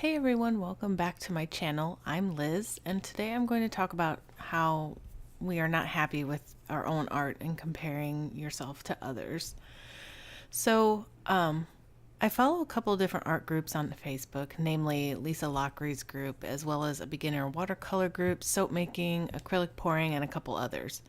Hey everyone, welcome back to my channel. I'm Liz, and today I'm going to talk about how we are not happy with our own art and comparing yourself to others. So, I follow a couple of different art groups on Facebook, namely Lisa Lockry's group, as well as a beginner watercolor group, soap making, acrylic pouring, and a couple others.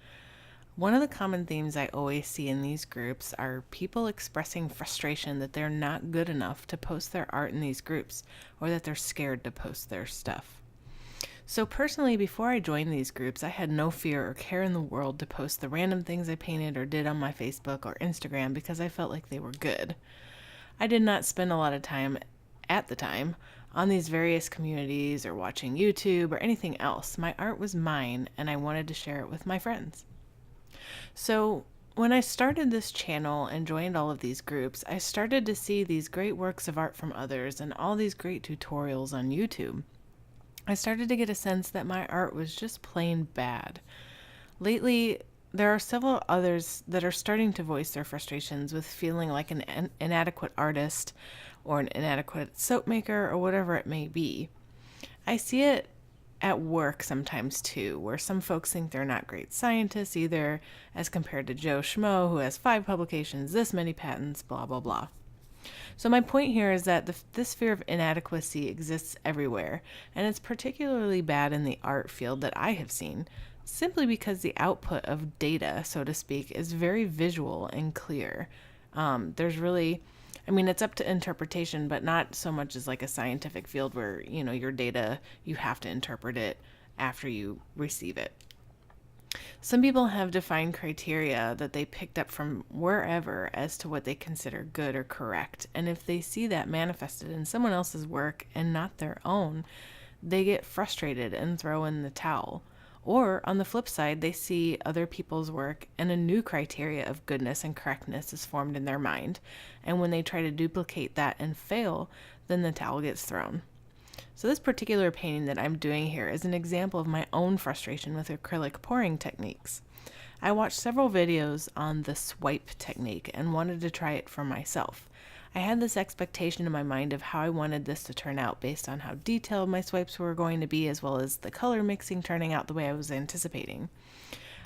One of the common themes I always see in these groups are people expressing frustration that they're not good enough to post their art in these groups, or that they're scared to post their stuff. So, personally, before I joined these groups, I had no fear or care in the world to post the random things I painted or did on my Facebook or Instagram because I felt like they were good. I did not spend a lot of time at the time on these various communities or watching YouTube or anything else. My art was mine, and I wanted to share it with my friends. So, when I started this channel and joined all of these groups, I started to see these great works of art from others and all these great tutorials on YouTube. I started to get a sense that my art was just plain bad. Lately, there are several others that are starting to voice their frustrations with feeling like an inadequate artist or an inadequate soap maker or whatever it may be. I see it at work sometimes too, where some folks think they're not great scientists either, as compared to Joe Schmo, who has 5 publications, this many patents, blah, blah, blah. So, my point here is that this fear of inadequacy exists everywhere, and it's particularly bad in the art field that I have seen, simply because the output of data, so to speak, is very visual and clear. There's really, I mean, it's up to interpretation, but not so much as like a scientific field where, your data, you have to interpret it after you receive it. Some people have defined criteria that they picked up from wherever as to what they consider good or correct. And if they see that manifested in someone else's work and not their own, they get frustrated and throw in the towel. Or on the flip side, they see other people's work and a new criteria of goodness and correctness is formed in their mind. And when they try to duplicate that and fail, then the towel gets thrown. So this particular painting that I'm doing here is an example of my own frustration with acrylic pouring techniques. I watched several videos on the swipe technique and wanted to try it for myself. I had this expectation in my mind of how I wanted this to turn out based on how detailed my swipes were going to be, as well as the color mixing turning out the way I was anticipating.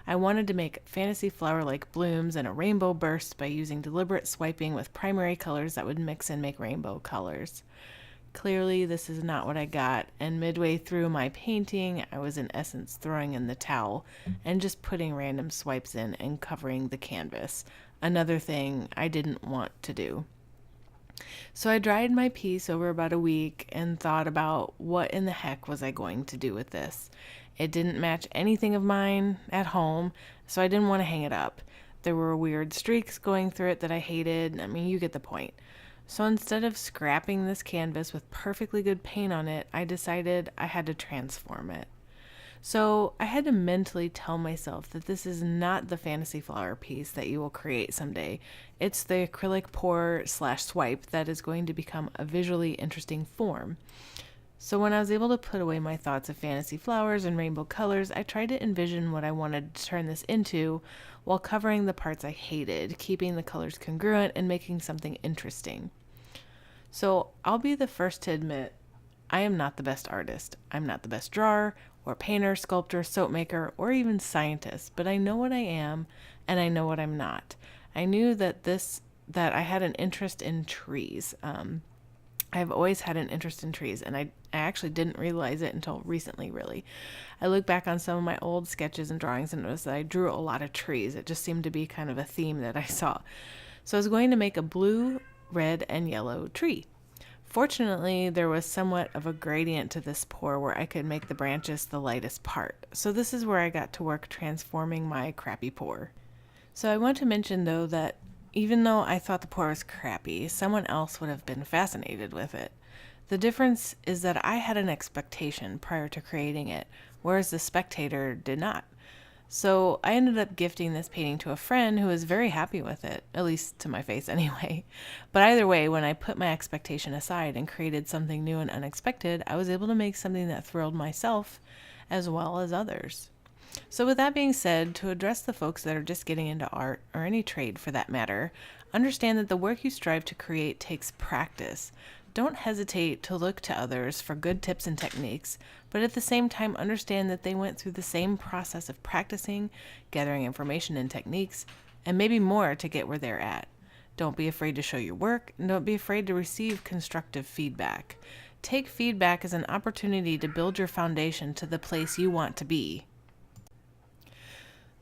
I wanted to make fantasy flower-like blooms and a rainbow burst by using deliberate swiping with primary colors that would mix and make rainbow colors. Clearly, this is not what I got, and midway through my painting, I was in essence throwing in the towel and just putting random swipes in and covering the canvas. Another thing I didn't want to do. So I dried my piece over about a week and thought about what in the heck was I going to do with this. It didn't match anything of mine at home, so I didn't want to hang it up. There were weird streaks going through it that I hated. I mean, you get the point. So instead of scrapping this canvas with perfectly good paint on it, I decided I had to transform it. So I had to mentally tell myself that this is not the fantasy flower piece that you will create someday. It's the acrylic pour/swipe that is going to become a visually interesting form. So when I was able to put away my thoughts of fantasy flowers and rainbow colors, I tried to envision what I wanted to turn this into while covering the parts I hated, keeping the colors congruent and making something interesting. So I'll be the first to admit I am not the best artist. I'm not the best drawer or painter, sculptor, soap maker, or even scientist, but I know what I am and I know what I'm not. I knew that I had an interest in trees. I've always had an interest in trees, and I actually didn't realize it until recently, really. I look back on some of my old sketches and drawings and noticed that I drew a lot of trees. It just seemed to be kind of a theme that I saw. So I was going to make a blue, red, and yellow tree. Fortunately, there was somewhat of a gradient to this pour where I could make the branches the lightest part. So this is where I got to work transforming my crappy pour. So I want to mention though that even though I thought the pour was crappy, someone else would have been fascinated with it. The difference is that I had an expectation prior to creating it, whereas the spectator did not. So I ended up gifting this painting to a friend who was very happy with it, at least to my face anyway. But either way, when I put my expectation aside and created something new and unexpected, I was able to make something that thrilled myself as well as others. So with that being said, to address the folks that are just getting into art, or any trade for that matter, understand that the work you strive to create takes practice. Don't hesitate to look to others for good tips and techniques, but at the same time understand that they went through the same process of practicing, gathering information and techniques, and maybe more to get where they're at. Don't be afraid to show your work, and don't be afraid to receive constructive feedback. Take feedback as an opportunity to build your foundation to the place you want to be.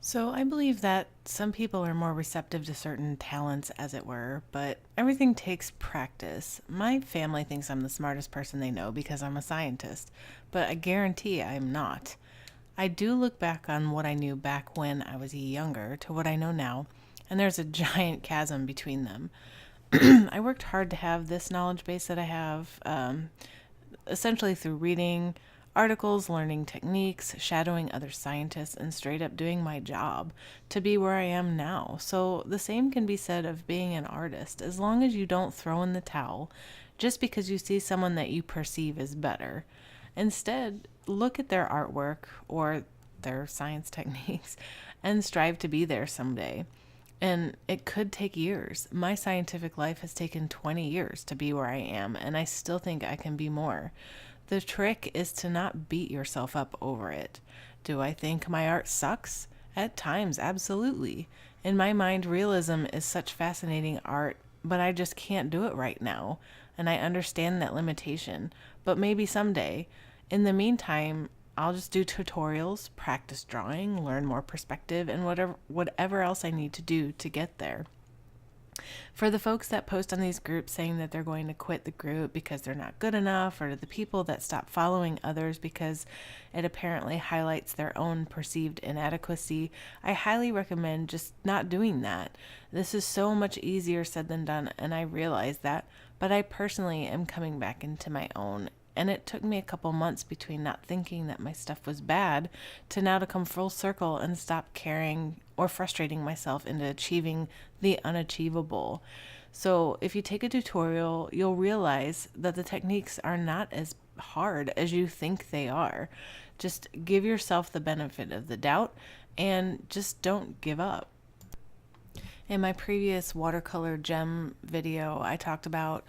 So I believe that some people are more receptive to certain talents, as it were, but everything takes practice. My family thinks I'm the smartest person they know because I'm a scientist, but I guarantee I'm not. I do look back on what I knew back when I was younger to what I know now, and there's a giant chasm between them. I worked hard to have this knowledge base that I have, essentially through reading articles, learning techniques, shadowing other scientists, and straight up doing my job to be where I am now. So the same can be said of being an artist. As long as you don't throw in the towel just because you see someone that you perceive as better. Instead, look at their artwork or their science techniques and strive to be there someday. And it could take years. My scientific life has taken 20 years to be where I am, and I still think I can be more. The trick is to not beat yourself up over it. Do I think my art sucks? At times, absolutely. In my mind, realism is such fascinating art, but I just can't do it right now. And I understand that limitation, but maybe someday. In the meantime, I'll just do tutorials, practice drawing, learn more perspective, and whatever else I need to do to get there. For the folks that post on these groups saying that they're going to quit the group because they're not good enough, or the people that stop following others because it apparently highlights their own perceived inadequacy, I highly recommend just not doing that. This is so much easier said than done, and I realize that, but I personally am coming back into my own. And it took me a couple months between not thinking that my stuff was bad to now to come full circle and stop caring or frustrating myself into achieving the unachievable. So if you take a tutorial, you'll realize that the techniques are not as hard as you think they are. Just give yourself the benefit of the doubt and just don't give up. In my previous watercolor gem video, I talked about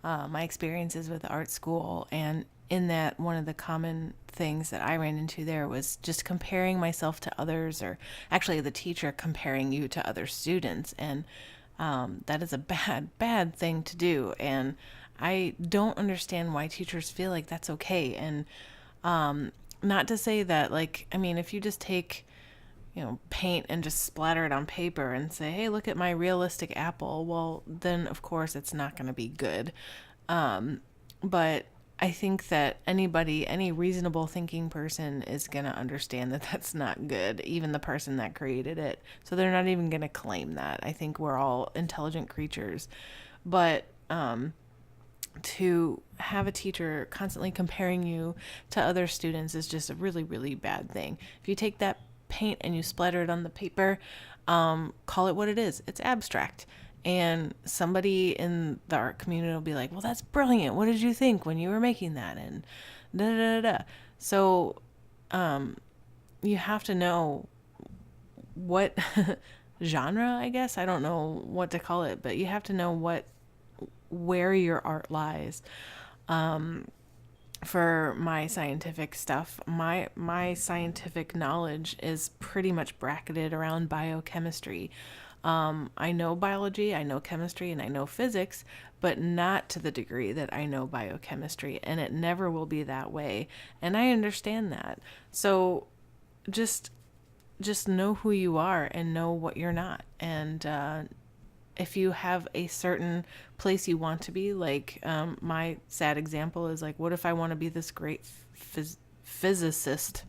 my experiences with art school, and in that, one of the common things that I ran into there was just comparing myself to others, or actually the teacher comparing you to other students, and that is a bad thing to do, and I don't understand why teachers feel like that's okay. And not to say that, like, I mean, if you just take paint and just splatter it on paper and say, hey, look at my realistic apple, well, then of course it's not going to be good. But I think that any reasonable thinking person is going to understand that that's not good, even the person that created it. So they're not even going to claim that. I think we're all intelligent creatures. But to have a teacher constantly comparing you to other students is just a really, really bad thing. If you take that paint and you splatter it on the paper, call it what it is. It's abstract. And somebody in the art community will be like, well, that's brilliant. What did you think when you were making that? And da da da da. So you have to know what genre, I guess. I don't know what to call it, but you have to know where your art lies. For my scientific stuff, my scientific knowledge is pretty much bracketed around biochemistry. I know biology, I know chemistry, and I know physics, but not to the degree that I know biochemistry, and it never will be that way. And I understand that. So just know who you are and know what you're not. And if you have a certain place you want to be, like my sad example is like, what if I want to be this great physicist?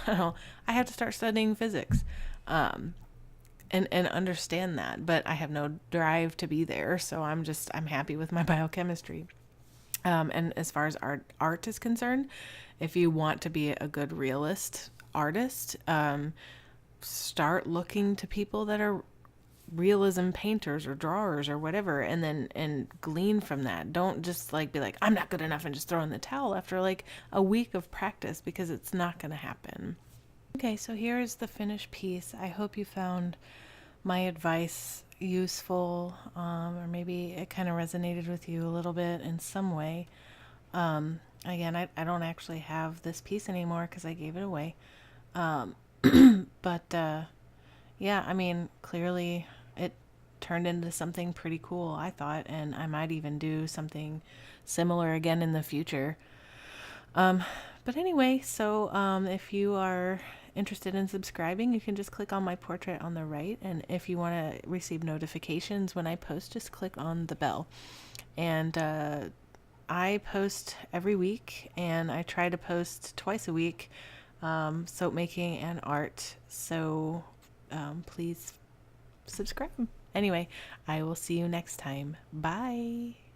I have to start studying physics and understand that, but I have no drive to be there, so I'm happy with my biochemistry. And as far as art is concerned, if you want to be a good realist artist, start looking to people that are realism painters or drawers or whatever, and glean from that. Don't just be like, I'm not good enough, and just throw in the towel after like a week of practice, because it's not going to happen. Okay, so here is the finished piece. I hope you found my advice useful, or maybe it kind of resonated with you a little bit in some way. Again, I don't actually have this piece anymore because I gave it away. Um, but yeah, I mean, clearly it turned into something pretty cool, I thought, and I might even do something similar again in the future. Um, but anyway, so if you are interested in subscribing, you can just click on my portrait on the right. And if you want to receive notifications when I post, just click on the bell. And I post every week, and I try to post twice a week, soap making and art. So please subscribe. Anyway, I will see you next time. Bye.